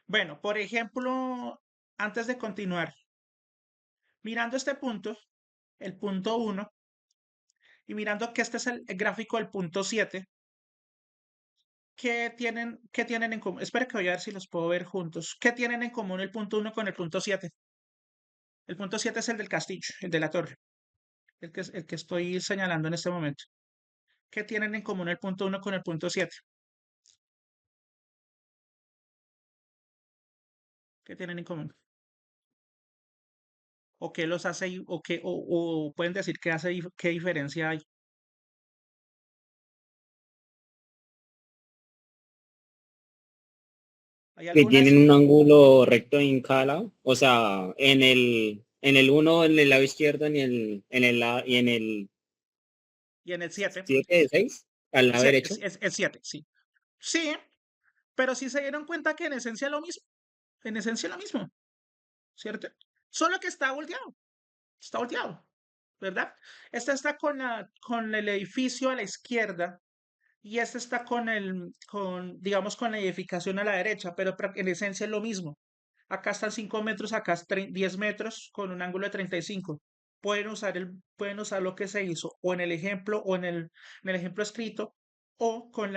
Bueno, por ejemplo, antes de continuar, mirando este punto, el punto uno, y mirando que este es el gráfico del punto 7, ¿qué tienen en común? Espera que voy a ver si los puedo ver juntos. ¿Qué tienen en común el punto uno con el punto 7? El punto 7 es el del castillo, el de la torre, el que estoy señalando en este momento. ¿Qué tienen en común el punto uno con el punto 7? ¿Qué tienen en común? ¿O qué los hace, o pueden decir qué hace, qué diferencia hay? ¿Hay Que algunas? tienen un ángulo recto en cada lado. O sea, en el uno, en el lado izquierdo, y en el Y en el 7, 7 de 6 al lado 7, derecho. es 7, sí. Sí, pero sí se dieron cuenta que en esencia es lo mismo. En esencia es lo mismo, ¿cierto? Solo que está volteado, ¿verdad? Este está con el edificio a la izquierda y este está digamos, con la edificación a la derecha, pero en esencia es lo mismo. Acá están 5 metros, acá es 10 metros con un ángulo de 35. Pueden usar lo que se hizo o en el ejemplo o en el ejemplo escrito o con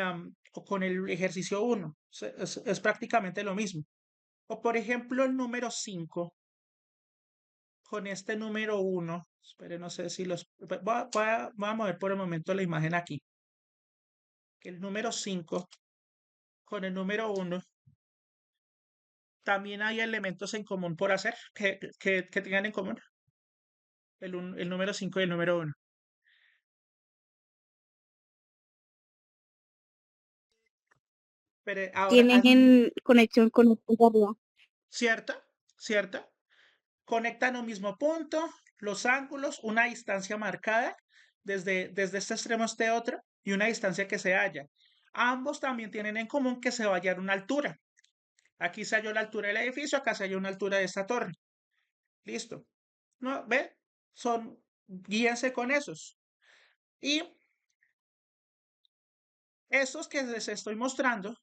el ejercicio 1. Es prácticamente lo mismo. O por ejemplo el número 5 con este número 1. Espere, no sé si voy a mover por el momento la imagen aquí. Que el número 5 con el número 1 también hay elementos en común por hacer que tengan en común el número 5 y el número 1. Pero ahora, Tienen conexión con el punto de arriba. ¿cierto? ¿Cierto? Conectan un mismo punto, los ángulos, una distancia marcada desde este extremo a este otro y una distancia que se halla. Ambos también tienen en común que se va a hallar una altura. Aquí se halló la altura del edificio, acá se halló una altura de esta torre. Listo. ¿No? ¿Ve? Guíense con esos. Y estos que les estoy mostrando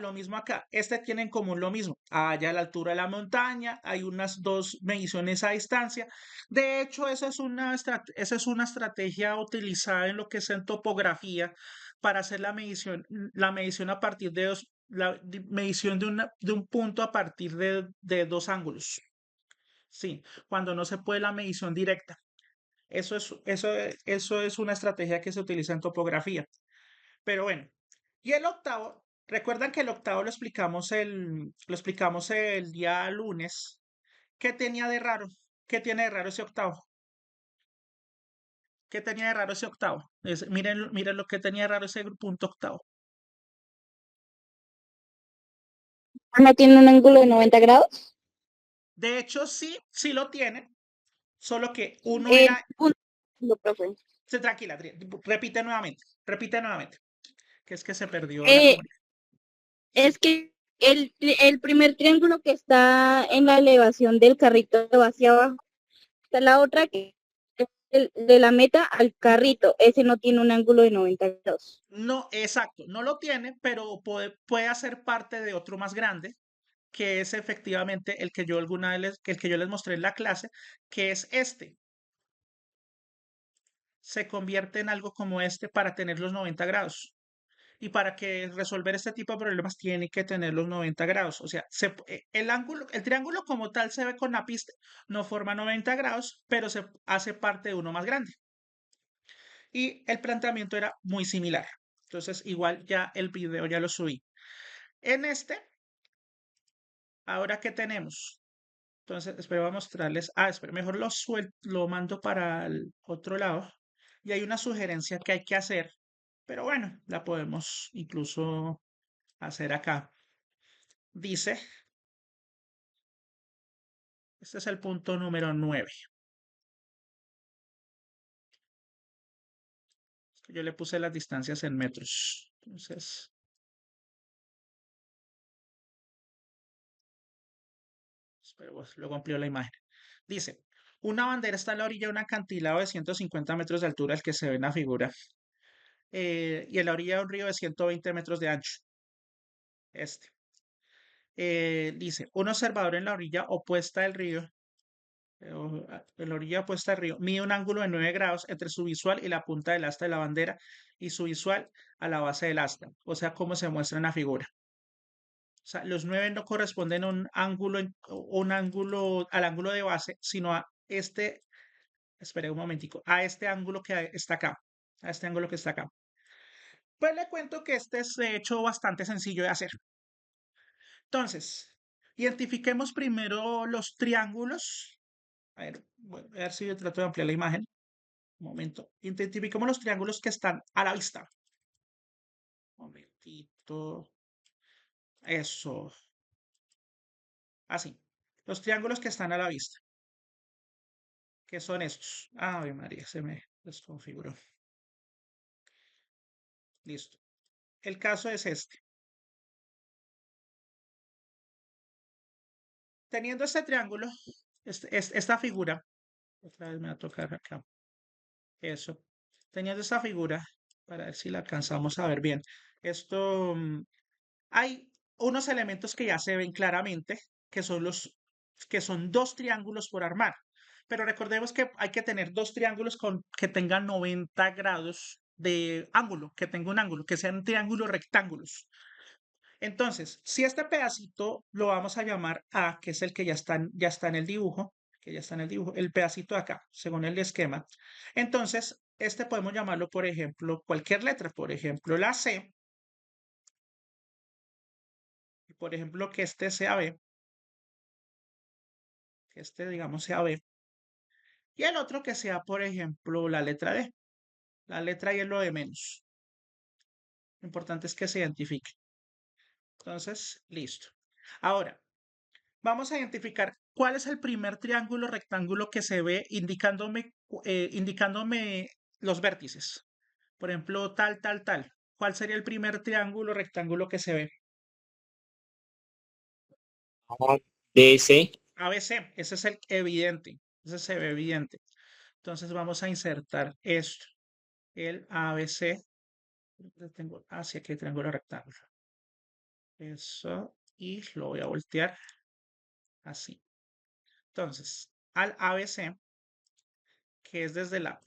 lo mismo acá. Este tiene en común lo mismo. Allá a la altura de la montaña, hay unas dos mediciones a distancia. De hecho, esa es una estrategia utilizada en lo que es en topografía para hacer la medición a partir medición de un punto a partir de dos ángulos. Sí, cuando no se puede la medición directa. Eso es una estrategia que se utiliza en topografía. Pero bueno, y el octavo, recuerdan que el octavo lo explicamos el día lunes. ¿Qué tenía de raro? ¿Qué tiene de raro ese octavo? ¿Qué tenía de raro ese octavo? Miren lo que tenía de raro ese punto octavo. ¿No tiene un ángulo de 90 grados? De hecho, sí, sí lo tiene, solo que uno El era. punto, profe. Tranquila, repite nuevamente, que es que se perdió la Eh, comunicación. es que el primer triángulo que está en la elevación del carrito va hacia abajo. Está la otra que es de la meta al carrito. Ese no tiene un ángulo de 90 grados. No, exacto, no lo tiene, pero puede hacer parte de otro más grande, que es efectivamente el que yo alguna vez el que yo les mostré en la clase, que es este. Se convierte en algo como este para tener los 90 grados. Y para que resolver este tipo de problemas tiene que tener los 90 grados. O sea, el triángulo como tal se ve con la pista, no forma 90 grados, pero se hace parte de uno más grande. Y el planteamiento era muy similar. Entonces, igual ya el video ya lo subí. En este, ahora que tenemos. Entonces, espero mostrarles. Espero, mejor lo mando para el otro lado. Y hay una sugerencia que hay que hacer, pero bueno, la podemos incluso hacer acá. Dice, este es el punto número 9. Yo le puse las distancias en metros. Entonces, espero, luego amplío la imagen. Dice, una bandera está a la orilla de un acantilado de 150 metros de altura, el que se ve en la figura, y en la orilla de un río de 120 metros de ancho. Este. dice, un observador en la orilla opuesta del río, en la orilla opuesta del río, mide un ángulo de 9 grados entre su visual y la punta del asta de la bandera y su visual a la base del asta, o sea, como se muestra en la figura. O sea, los 9 no corresponden a un ángulo, al ángulo de base, sino a este, espere un momentico, a este ángulo que está acá, a este ángulo que está acá. Pues le cuento que este es de hecho bastante sencillo de hacer. Entonces, identifiquemos primero los triángulos. Voy a ver si yo trato de ampliar la imagen. Un momento. Identifiquemos los triángulos que están a la vista. Un momentito. Eso. Así. Los triángulos que están a la vista. ¿Qué son estos? Ave María, se me desconfiguró. Listo. El caso es este. Teniendo este triángulo, esta figura, otra vez me va a tocar acá. Eso. Teniendo esta figura, para ver si la alcanzamos a ver bien. Esto, hay unos elementos que ya se ven claramente, que son dos triángulos por armar. Pero recordemos que hay que tener dos triángulos que tengan 90 grados de ángulo, que tenga un ángulo, que sean triángulos rectángulos. Entonces, si este pedacito lo vamos a llamar A, que es el que ya está en el dibujo, el pedacito de acá, según el esquema. Entonces, este podemos llamarlo, por ejemplo, cualquier letra, por ejemplo, la C, y por ejemplo, que este sea B, que este, digamos, sea B, y el otro que sea, por ejemplo, la letra D. La letra I es lo de menos. Lo importante es que se identifique. Entonces, listo. Ahora, vamos a identificar cuál es el primer triángulo rectángulo que se ve indicándome los vértices. Por ejemplo, tal, tal, tal. ¿Cuál sería el primer triángulo rectángulo que se ve? ABC. ABC, ese es el evidente. Ese se ve evidente. Entonces vamos a insertar esto. El ABC. Tengo hacia aquí el triángulo rectángulo. Eso. Y lo voy a voltear así. Entonces, al ABC, que es desde la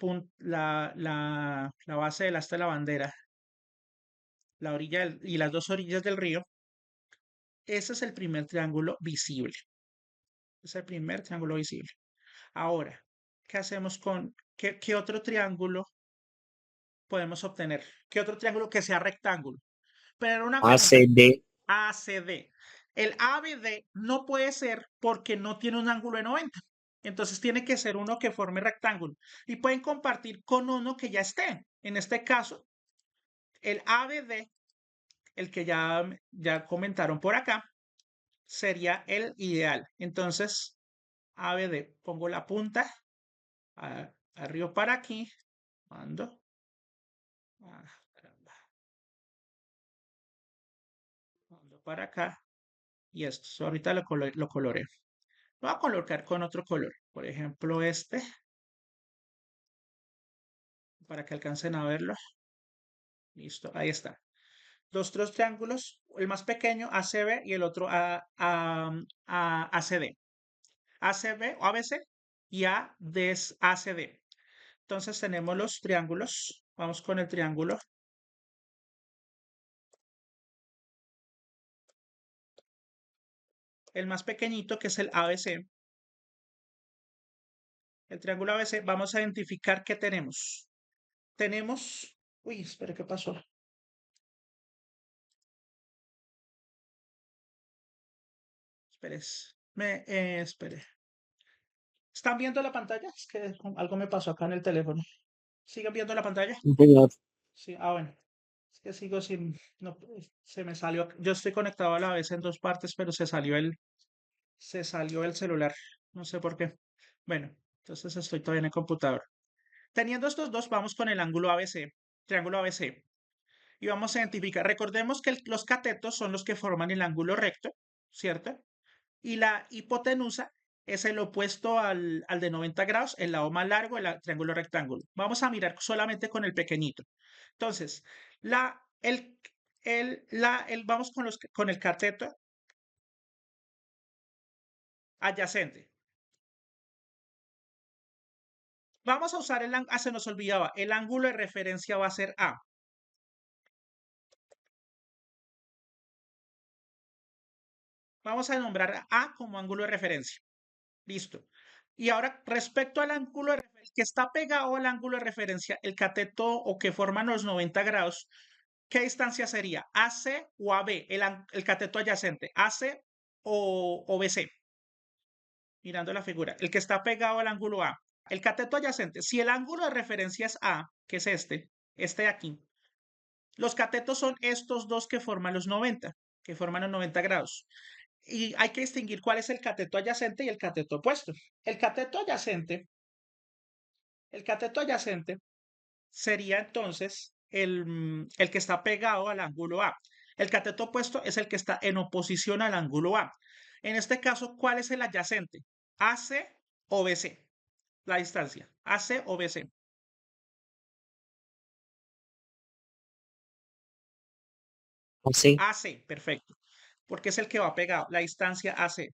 base del asta de la bandera, la orilla y las dos orillas del río, ese es el primer triángulo visible. Es el primer triángulo visible. Ahora, ¿qué hacemos qué otro triángulo podemos obtener? ¿Qué otro triángulo que sea rectángulo? Pero una pregunta, ACD. ACD. El ABD no puede ser porque no tiene un ángulo de 90. Entonces tiene que ser uno que forme rectángulo. Y pueden compartir con uno que ya esté. En este caso, el ABD, el que ya comentaron por acá, sería el ideal. Entonces, ABD, pongo la punta arriba para aquí. Mando. Caramba. Mando para acá. Y esto, ahorita lo coloreo. Lo voy a colocar con otro color. Por ejemplo, este. Para que alcancen a verlo. Listo, ahí está. Los tres triángulos, el más pequeño ACB y el otro ACD. ACB o ABC y ACD. Entonces tenemos los triángulos. Vamos con el triángulo. El más pequeñito, que es el ABC. El triángulo ABC, vamos a identificar qué tenemos. Tenemos... Uy, espere, ¿qué pasó? Espere, espere. ¿Están viendo la pantalla? Es que algo me pasó acá en el teléfono. ¿Siguen viendo la pantalla? Sí, bueno. Es que sigo sin... No, se me salió... Yo estoy conectado a la vez en dos partes, pero se salió el celular. No sé por qué. Bueno, entonces estoy todavía en el computador. Teniendo estos dos, vamos con el ángulo ABC, triángulo ABC. Y vamos a identificar, recordemos que los catetos son los que forman el ángulo recto, ¿cierto? Y la hipotenusa es el opuesto al de 90 grados, el lado más largo del triángulo rectángulo. Vamos a mirar solamente con el pequeñito. Entonces, vamos con el cateto. adyacente. Vamos a usar se nos olvidaba, el ángulo de referencia va a ser A. Vamos a nombrar A como ángulo de referencia. Listo. Y ahora, respecto al ángulo de referencia, que está pegado al ángulo de referencia, el cateto o que forman los 90 grados, ¿qué distancia sería? ¿AC o AB? El cateto adyacente, ¿AC o BC? Mirando la figura, el que está pegado al ángulo A. El cateto adyacente, si el ángulo de referencia es A, que es este de aquí, los catetos son estos dos que forman los 90, que forman los 90 grados. Y hay que distinguir cuál es el cateto adyacente y el cateto opuesto. El cateto adyacente, el cateto adyacente sería entonces el que está pegado al ángulo A. El cateto opuesto es el que está en oposición al ángulo A. En este caso, ¿cuál es el adyacente? AC o BC. La distancia, AC o BC. Sí. AC, perfecto. Porque es el que va pegado, la distancia AC.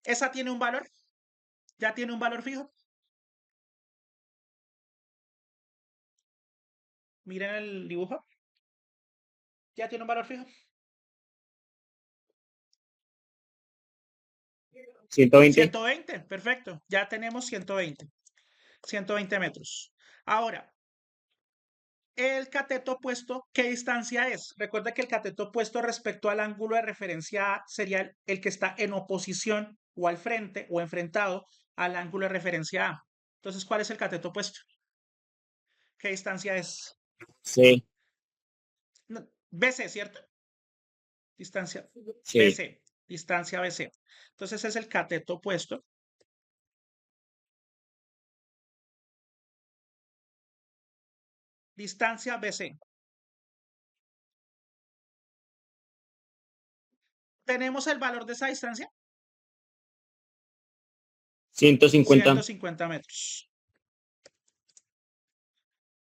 ¿Esa tiene un valor? ¿Ya tiene un valor fijo? Miren el dibujo. ¿Ya tiene un valor fijo? 120. 120, perfecto. Ya tenemos 120. 120 metros. Ahora, el cateto opuesto, ¿qué distancia es? Recuerda que el cateto opuesto respecto al ángulo de referencia A sería el que está en oposición o al frente o enfrentado al ángulo de referencia A. Entonces, ¿cuál es el cateto opuesto? ¿Qué distancia es? Sí. No, BC, ¿cierto? Distancia Sí. BC. Distancia BC. Entonces es el cateto opuesto. Distancia BC. ¿Tenemos el valor de esa distancia? 150. 150 metros.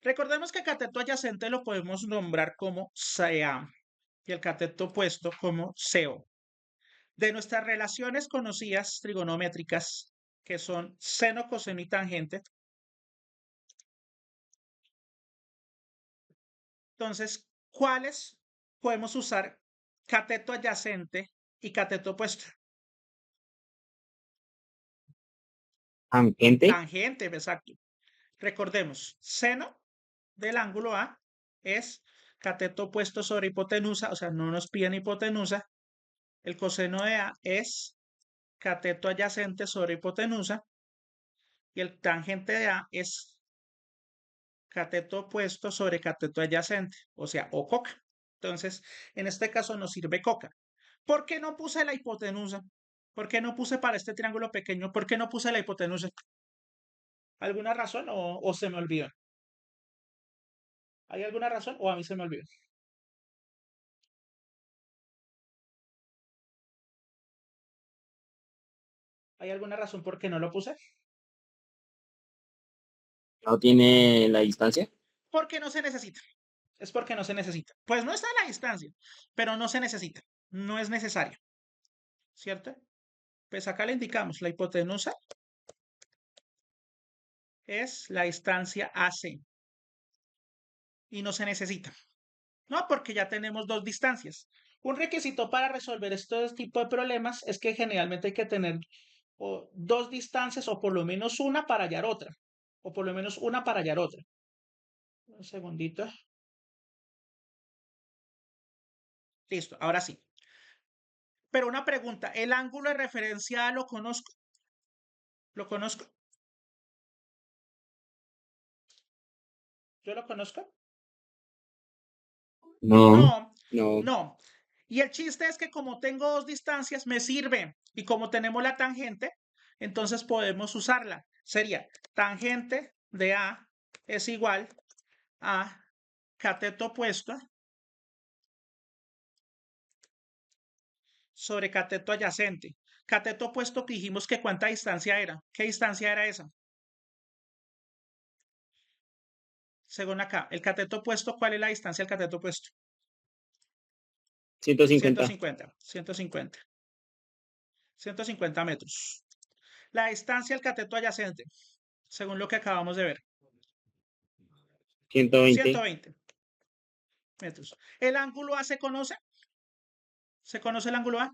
Recordemos que el cateto adyacente lo podemos nombrar como CA y el cateto opuesto como CO. De nuestras relaciones conocidas trigonométricas, que son seno, coseno y tangente, entonces, ¿cuáles podemos usar cateto adyacente y cateto opuesto? Tangente. Tangente, exacto. Recordemos, seno del ángulo A es cateto opuesto sobre hipotenusa, o sea, no nos piden hipotenusa. El coseno de A es cateto adyacente sobre hipotenusa y el tangente de A es cateto opuesto sobre cateto adyacente, o sea, o coca. Entonces, en este caso nos sirve coca. ¿Por qué no puse la hipotenusa? ¿Por qué no puse para este triángulo pequeño? ¿Por qué no puse la hipotenusa? ¿Alguna razón o se me olvidó? ¿Hay alguna razón o a mí se me olvidó? ¿Hay alguna razón por qué no lo puse? No tiene la distancia. Porque no se necesita. Es porque no se necesita. Pues no está a la distancia, pero no se necesita. No es necesario. ¿Cierto? Pues acá le indicamos, la hipotenusa es la distancia AC y no se necesita. No, porque ya tenemos dos distancias. Un requisito para resolver este tipo de problemas es que generalmente hay que tener dos distancias o por lo menos una para hallar otra. O por lo menos una para hallar otra. Un segundito. Listo, ahora sí. Pero una pregunta, ¿el ángulo de referencia lo conozco? ¿Lo conozco? ¿Yo lo conozco? No. No, No. no. Y el chiste es que como tengo dos distancias, me sirve. Y como tenemos la tangente, entonces podemos usarla. Sería tangente de A es igual a cateto opuesto sobre cateto adyacente. Cateto opuesto que dijimos que cuánta distancia era. ¿Qué distancia era esa? Según acá, el cateto opuesto, ¿cuál es la distancia del cateto opuesto? 150. 150 metros. La distancia al cateto adyacente, según lo que acabamos de ver, 120. 120 metros. ¿El ángulo A se conoce? ¿Se conoce el ángulo A?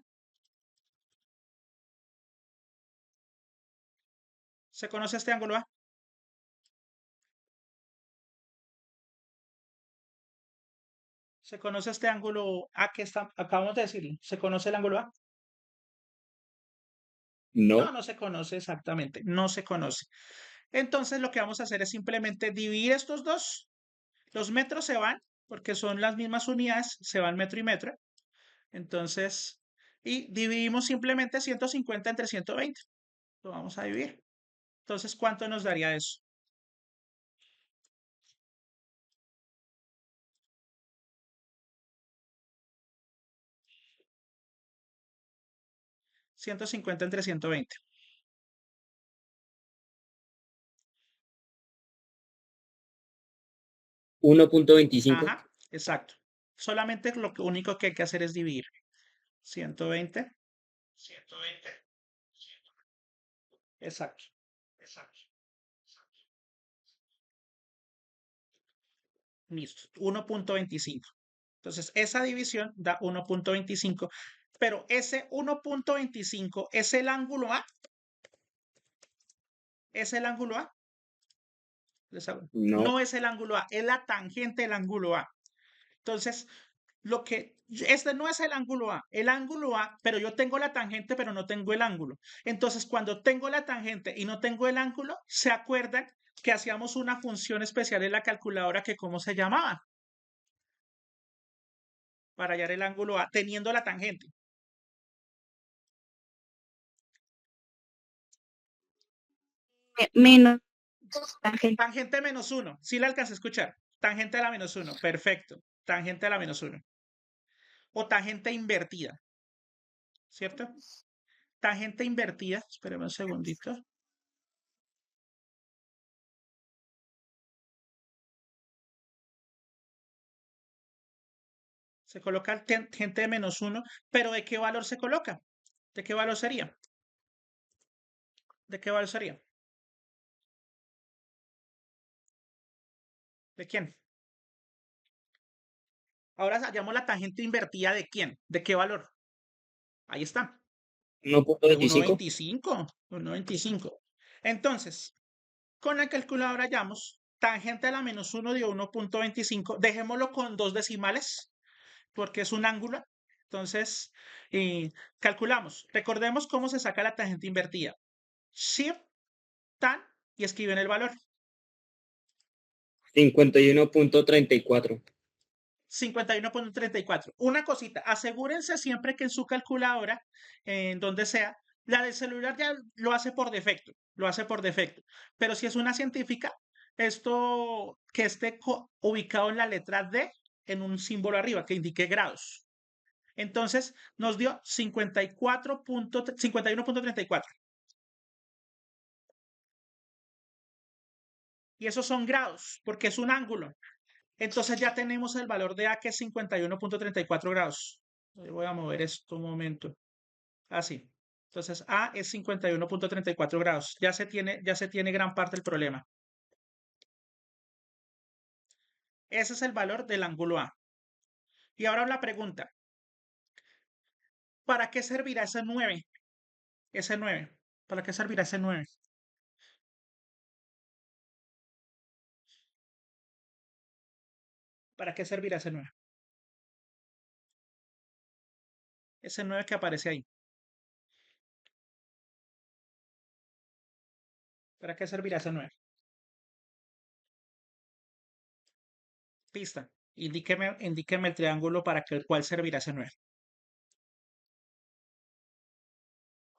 ¿Se conoce este ángulo A? ¿Se conoce este ángulo A que acabamos de decirlo? ¿Se conoce el ángulo A? No, No. no se conoce exactamente, no se conoce. Entonces lo que vamos a hacer es simplemente dividir estos dos. Los metros se van, porque son las mismas unidades, se van metro y metro. Entonces, y dividimos simplemente 150 entre 120. Lo vamos a dividir. Entonces, ¿cuánto nos daría eso? 150 entre 120. 1.25. Ajá, exacto. Solamente lo único que hay que hacer es dividir. 120. 120. Exacto. Exacto. Listo. 1.25. Entonces, esa división da 1.25, pero ese 1.25 es el ángulo A. ¿Es el ángulo A? No. No es el ángulo A, es la tangente del ángulo A. Entonces, este no es el ángulo A, pero yo tengo la tangente, pero no tengo el ángulo. Entonces, cuando tengo la tangente y no tengo el ángulo, ¿se acuerdan que hacíamos una función especial en la calculadora que cómo se llamaba? Para hallar el ángulo A, teniendo la tangente. Menos tangente. Tangente menos 1. Sí la alcancé a escuchar. Tangente a la menos 1. Perfecto. Tangente a la menos 1. O tangente invertida. ¿Cierto? Tangente invertida. Espérame un segundito. Se coloca el tangente de menos 1. ¿Pero de qué valor se coloca? ¿De qué valor sería? ¿De qué valor sería? ¿De quién? Ahora hallamos la tangente invertida de quién. ¿De qué valor? Ahí está. De 1.25. 1.25. 1.25. Entonces, con la calculadora hallamos tangente a la menos 1 de 1.25. Dejémoslo con dos decimales porque es un ángulo. Entonces, calculamos. Recordemos cómo se saca la tangente invertida. Shift, tan, y escriben el valor. 51.34. 51.34. Una cosita, asegúrense siempre que en su calculadora, en donde sea, la del celular ya lo hace por defecto, lo hace por defecto. Pero si es una científica, esto que esté ubicado en la letra D, en un símbolo arriba que indique grados. Entonces nos dio 51.34. Y esos son grados, porque es un ángulo. Entonces ya tenemos el valor de A, que es 51.34 grados. Voy a mover esto un momento. Así. Entonces A es 51.34 grados. Ya se tiene gran parte del problema. Ese es el valor del ángulo A. Y ahora la pregunta. ¿Para qué servirá ese 9? Ese 9. ¿Para qué servirá ese 9? ¿Para qué servirá ese 9? Ese 9 que aparece ahí. ¿Para qué servirá ese 9? Pista. Indíqueme el triángulo para el cual servirá ese 9.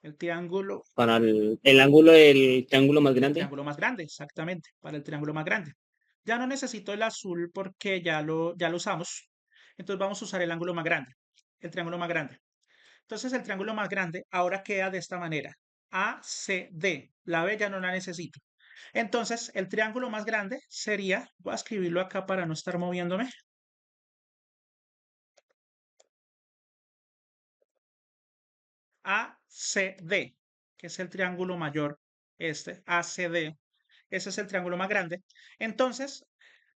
El triángulo, Para el ángulo del triángulo más el grande. triángulo más grande, exactamente, para el triángulo más grande. Ya no necesito el azul porque ya lo usamos. Entonces vamos a usar el ángulo más grande, el triángulo más grande. Entonces el triángulo más grande ahora queda de esta manera. ACD. La B ya no la necesito. Entonces el triángulo más grande sería, voy a escribirlo acá para no estar moviéndome. ACD, que es el triángulo mayor, ACD, ese es el triángulo más grande. Entonces,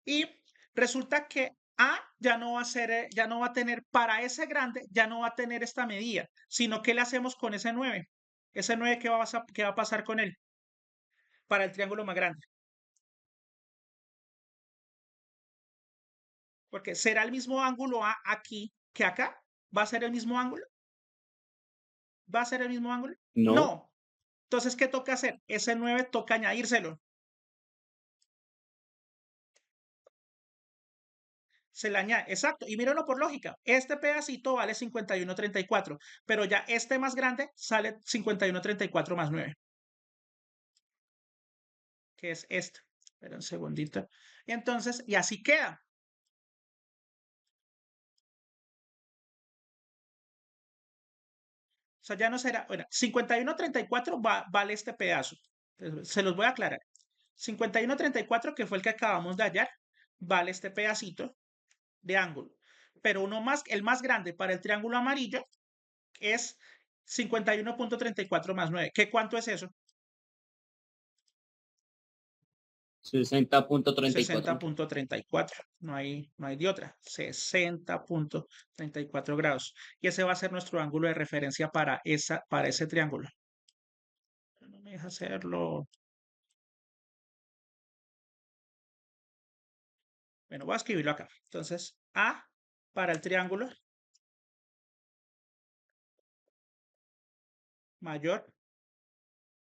y resulta que A ya no va a ser, ya no va a tener, para ese grande, ya no va a tener esta medida, sino que le hacemos con ese 9. Ese 9, ¿qué va a pasar con él? Para el triángulo más grande. Porque será el mismo ángulo A aquí que acá. ¿Va a ser el mismo ángulo? ¿Va a ser el mismo ángulo? No, No. Entonces, ¿qué toca hacer? Ese 9 toca añadírselo. Se le añade, exacto, y mírenlo por lógica. Este pedacito vale 51.34, pero ya este más grande sale 51.34 más 9, que es este. Espera un segundito. Y entonces, y así queda. O sea, ya no será, bueno, 51.34 vale este pedazo. Se los voy a aclarar. 51.34, que fue el que acabamos de hallar, vale este pedacito de ángulo. Pero uno más, el más grande para el triángulo amarillo es 51.34 más 9. ¿Qué cuánto es eso? 60.34. 60.34. No hay de otra. 60.34 grados. Y ese va a ser nuestro ángulo de referencia para ese triángulo. No me deja hacerlo. Bueno, voy a escribirlo acá. Entonces, A para el triángulo mayor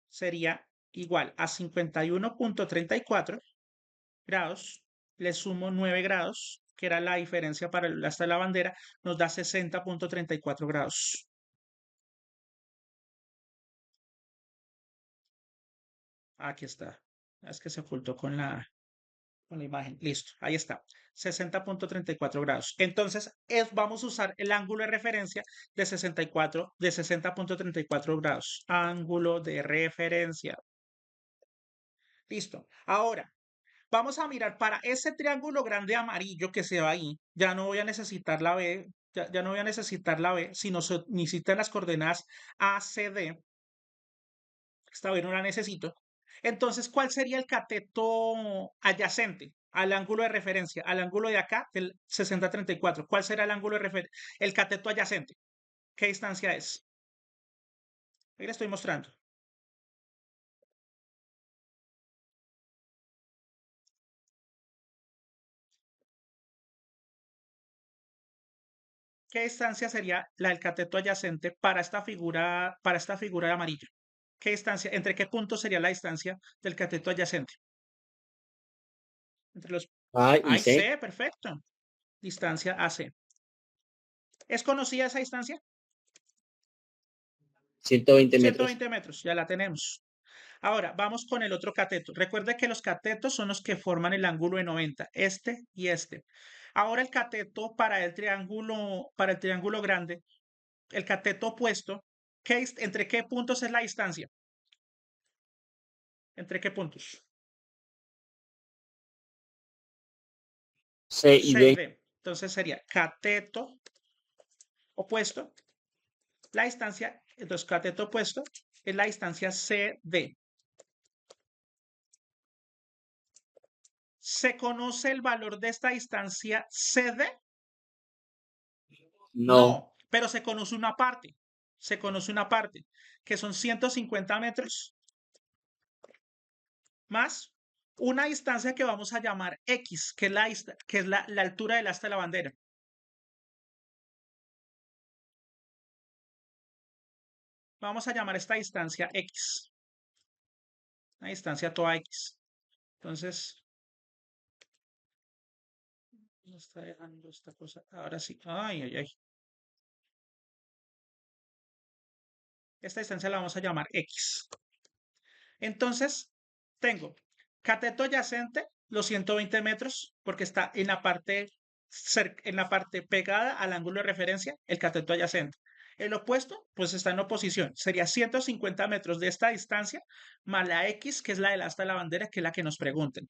sería igual a 51.34 grados, le sumo 9 grados, que era la diferencia para hasta la bandera, nos da 60.34 grados. Aquí está. Es que se ocultó con la imagen. Listo, ahí está. 60.34 grados. Entonces, vamos a usar el ángulo de referencia de 60.34 grados. Ángulo de referencia. Listo. Ahora, vamos a mirar para ese triángulo grande amarillo que se va ahí. Ya no voy a necesitar la B, ya no voy a necesitar la B, sino necesitan las coordenadas ACD. Esta vez no la necesito. Entonces, ¿cuál sería el cateto adyacente al ángulo de referencia, al ángulo de acá del 60-34? ¿Cuál será el ángulo de referencia? El cateto adyacente. ¿Qué distancia es? Ahí le estoy mostrando. ¿Qué distancia sería la del cateto adyacente para esta figura de amarillo? ¿Qué distancia, entre qué puntos sería la distancia del cateto adyacente? Entre los A A y y C, C, perfecto. Distancia AC. ¿Es conocida esa distancia? 120 metros. 120 metros, ya la tenemos. Ahora, vamos con el otro cateto. Recuerde que los catetos son los que forman el ángulo de 90, este y este. Ahora el cateto para el triángulo grande, el cateto opuesto, ¿entre qué puntos es la distancia? ¿Entre qué puntos? C y C y D. D. Entonces sería cateto opuesto, la distancia, entonces cateto opuesto es la distancia CD. ¿Se conoce el valor de esta distancia CD? No. No, pero se conoce una parte. Se conoce una parte, que son 150 metros más una distancia que vamos a llamar X, que es la altura del asta de la bandera. Vamos a llamar esta distancia X. Una distancia toda X. Entonces, no está dejando esta cosa. Ahora sí. Ay, ay, ay. Esta distancia la vamos a llamar X. Entonces, tengo cateto adyacente, los 120 metros, porque está en la parte pegada al ángulo de referencia, el cateto adyacente. El opuesto, pues está en oposición. Sería 150 metros de esta distancia más la X, que es la del asta de la bandera, que es la que nos pregunten.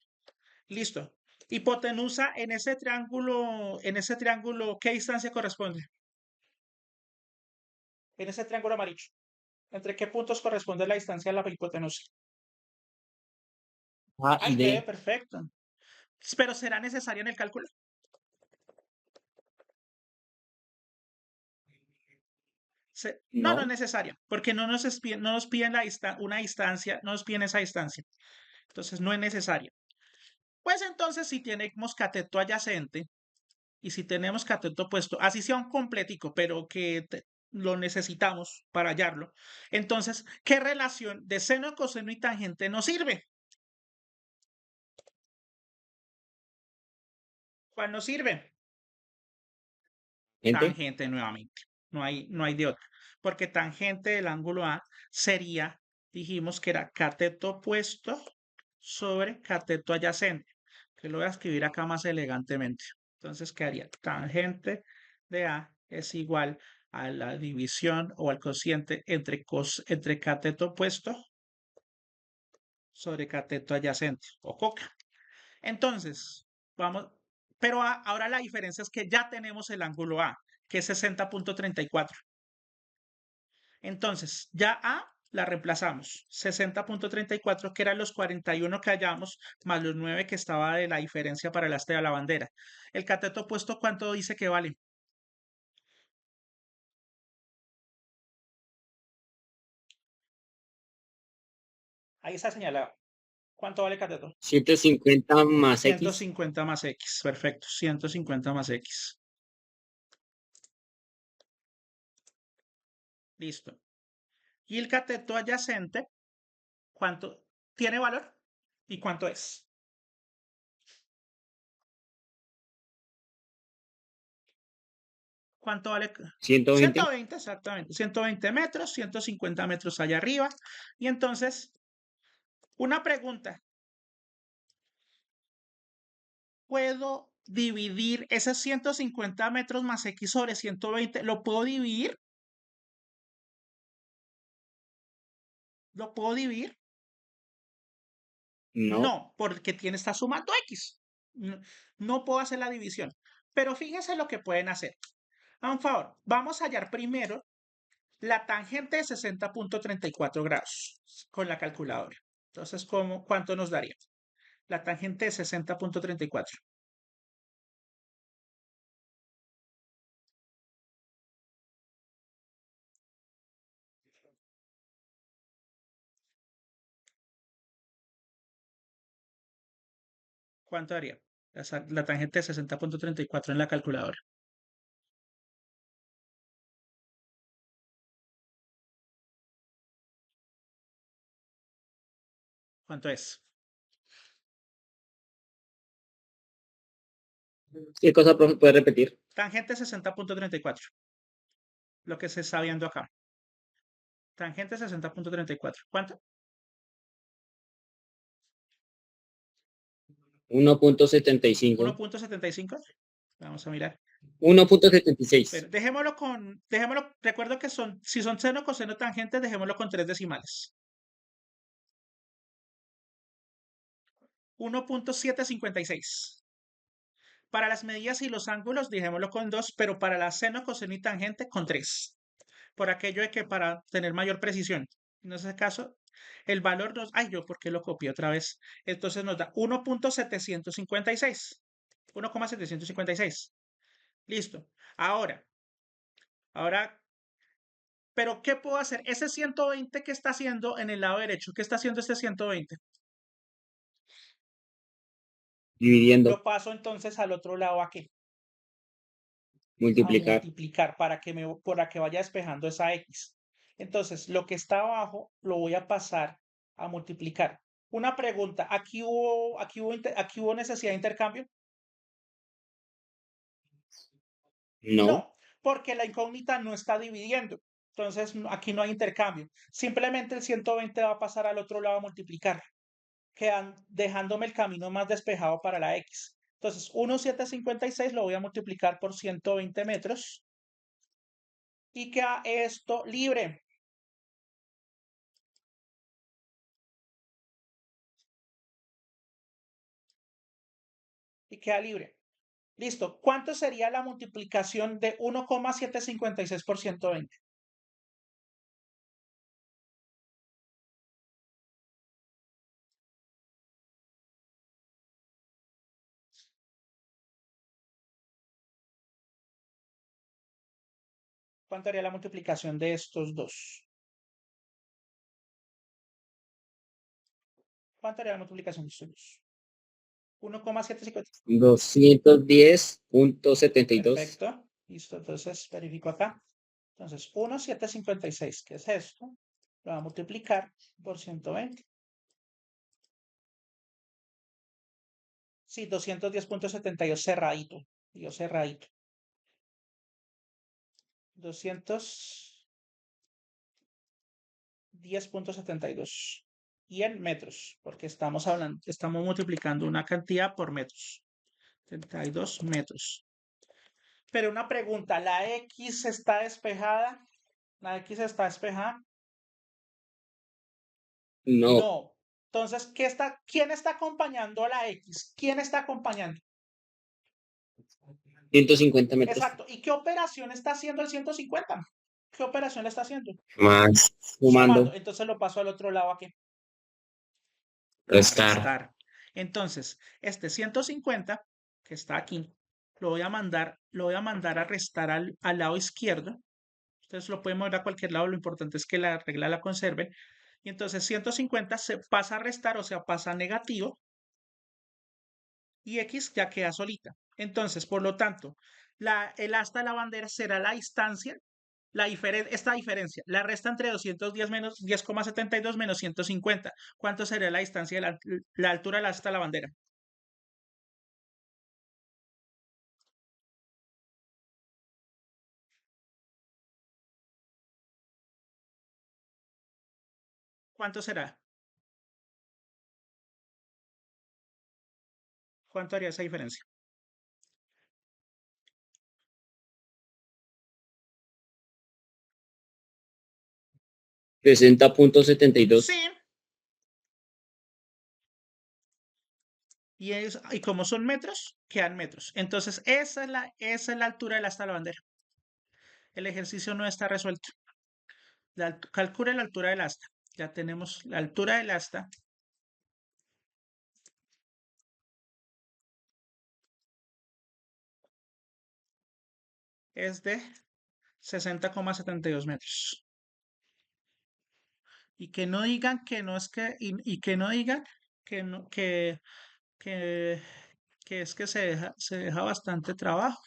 Listo. Hipotenusa en ese triángulo, ¿qué distancia corresponde? en ese triángulo amarillo. ¿Entre qué puntos corresponde la distancia de la hipotenusa? A A y y B, D. perfecto. Pero ¿será necesario en el cálculo? No, no es No. necesario, porque no nos piden una distancia, no nos piden esa distancia. Entonces no es necesario. Pues entonces, si tenemos cateto adyacente y si tenemos cateto opuesto, así sea un completico, pero que lo necesitamos para hallarlo, entonces, ¿qué relación de seno, coseno y tangente nos sirve? ¿Cuál nos sirve? Gente. Tangente nuevamente. No hay de otra. Porque tangente del ángulo A sería, dijimos que era cateto opuesto sobre cateto adyacente, que lo voy a escribir acá más elegantemente. Entonces quedaría tangente de A es igual a la división o al cociente entre cateto opuesto sobre cateto adyacente o coca. Entonces, vamos, pero ahora la diferencia es que ya tenemos el ángulo A, que es 60.34. Entonces, ya A la reemplazamos. 60.34, que eran los 41 que hallamos, más los 9 que estaba de la diferencia para el este de la bandera. El cateto opuesto, ¿cuánto dice que vale? Ahí está señalado. ¿Cuánto vale el cateto? 150 más X. 150 más X. Perfecto. 150 más X. Listo. Y el cateto adyacente, ¿cuánto tiene valor? ¿Y cuánto es? ¿Cuánto vale? 120. 120, exactamente. 120 metros, 150 metros allá arriba. Y entonces, una pregunta. ¿Puedo dividir esos 150 metros más X sobre 120? ¿Lo puedo dividir? ¿Lo puedo dividir? No. No, porque está sumando X. No, no puedo hacer la división. Pero fíjense lo que pueden hacer. A un favor, vamos a hallar primero la tangente de 60.34 grados con la calculadora. Entonces, ¿cuánto nos daría? La tangente de 60.34. ¿Cuánto daría? La tangente de 60.34 en la calculadora. ¿Cuánto es? ¿Qué cosa, profe, puede repetir? Tangente 60.34. Lo que se está viendo acá. Tangente 60.34. ¿Cuánto? 1.75. 1.75. Vamos a mirar. 1.76. Pero dejémoslo, recuerdo que si son seno, coseno, tangente, dejémoslo con 3 decimales. 1.756. Para las medidas y los ángulos, dejémoslo con 2, pero para la seno, coseno y tangente, con 3. Por aquello de que para tener mayor precisión. En ese caso, el valor nos... Ay, yo, ¿por qué lo copié otra vez? Entonces nos da 1.756. 1,756. Listo. Ahora, pero ¿qué puedo hacer? Ese 120 que está haciendo en el lado derecho, ¿qué está haciendo este 120? Dividiendo. Lo paso entonces al otro lado aquí, a Multiplicar. multiplicar para que vaya despejando esa X. Entonces, lo que está abajo lo voy a pasar a multiplicar. Una pregunta, aquí hubo necesidad de intercambio? No. No, porque la incógnita no está dividiendo. Entonces, aquí no hay intercambio. Simplemente el 120 va a pasar al otro lado a multiplicar, dejándome el camino más despejado para la X. Entonces, 1,756 lo voy a multiplicar por 120 metros y queda esto libre. Y queda libre. Listo. ¿Cuánto sería la multiplicación de 1,756 por 120? ¿Cuánto haría la multiplicación de estos dos? ¿Cuánto haría la multiplicación de estos dos? 1,750. 210.72. Perfecto. Listo. Entonces verifico acá. Entonces, 1,756, ¿qué es esto? Lo va a multiplicar por 120. Sí, 210.72 cerradito. Digo cerradito. 210.72. Y en metros, porque estamos multiplicando una cantidad por metros. 72 metros. Pero una pregunta, ¿la X está despejada? ¿La X está despejada? No, No. Entonces, ¿quién está acompañando a la X? ¿Quién está acompañando? 150 metros. Exacto. ¿Y qué operación está haciendo el 150? ¿Qué operación le está haciendo? Más Sumando. sumando, Entonces lo paso al otro lado aquí. A restar. restar. Entonces, este 150 que está aquí, lo voy a mandar a restar al lado izquierdo. Ustedes lo pueden mover a cualquier lado, lo importante es que la regla la conserven. Y entonces 150 se pasa a restar, o sea, pasa a negativo, y X ya queda solita. Entonces, por lo tanto, el asta de la bandera será la distancia, esta diferencia, la resta entre 210 menos 10,72 menos 150. ¿Cuánto sería la distancia de la altura del asta de la bandera? ¿Cuánto será? ¿Cuánto haría esa diferencia? $60.72. Sí, y como son metros, quedan metros. Entonces, esa es la altura del asta de la bandera. El ejercicio no está resuelto. Calcule la altura del asta. Ya tenemos la altura del asta. Es de 60,72 metros. Y que no digan que no es y que no digan que no, que, que es que se deja bastante trabajo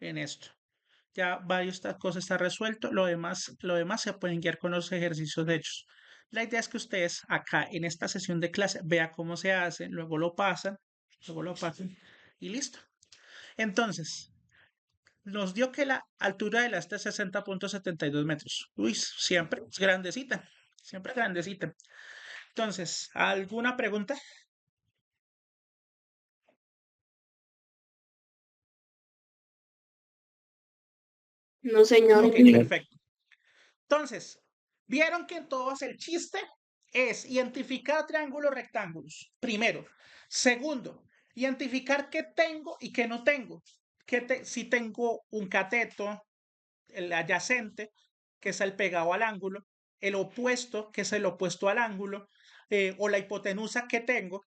en esto. Ya varias cosas está resuelto, lo demás se pueden guiar con los ejercicios hechos. La idea es que ustedes acá en esta sesión de clase vean cómo se hace, luego lo pasan y listo. Entonces, nos dio que la altura del asta es 60,72 metros. Uy, siempre es grandecita, siempre grandecita. Entonces, ¿alguna pregunta? No, señor. Ok, perfecto. Entonces, vieron que en todos el chiste es identificar triángulos rectángulos, primero. Segundo, identificar qué tengo y qué no tengo. Si tengo un cateto, el adyacente, que es el pegado al ángulo, el opuesto, que es el opuesto al ángulo, o la hipotenusa que tengo,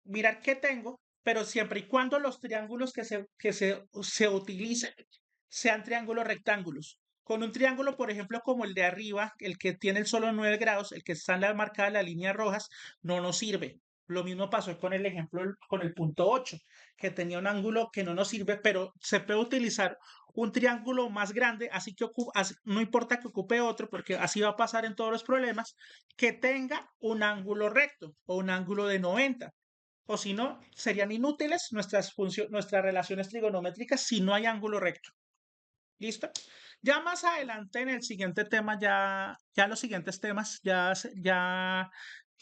mirar qué tengo, pero siempre y cuando los triángulos que se utilicen sean triángulos rectángulos. Con un triángulo, por ejemplo, como el de arriba, el que tiene el solo 9 grados, el que está en la marcada las líneas rojas, no nos sirve. Lo mismo pasó con el ejemplo con el punto 8, que tenía un ángulo que no nos sirve, pero se puede utilizar un triángulo más grande, así que no importa que ocupe otro, porque así va a pasar en todos los problemas, que tenga un ángulo recto o un ángulo de 90. O si no, serían inútiles nuestras relaciones trigonométricas si no hay ángulo recto. ¿Listo? Ya más adelante en el siguiente tema, ya los siguientes temas, ya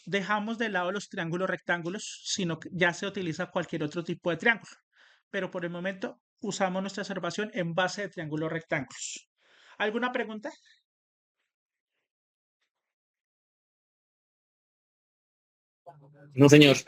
dejamos de lado los triángulos rectángulos, sino que ya se utiliza cualquier otro tipo de triángulo. Pero por el momento usamos nuestra observación en base de triángulos rectángulos. ¿Alguna pregunta? No, señor. Listo.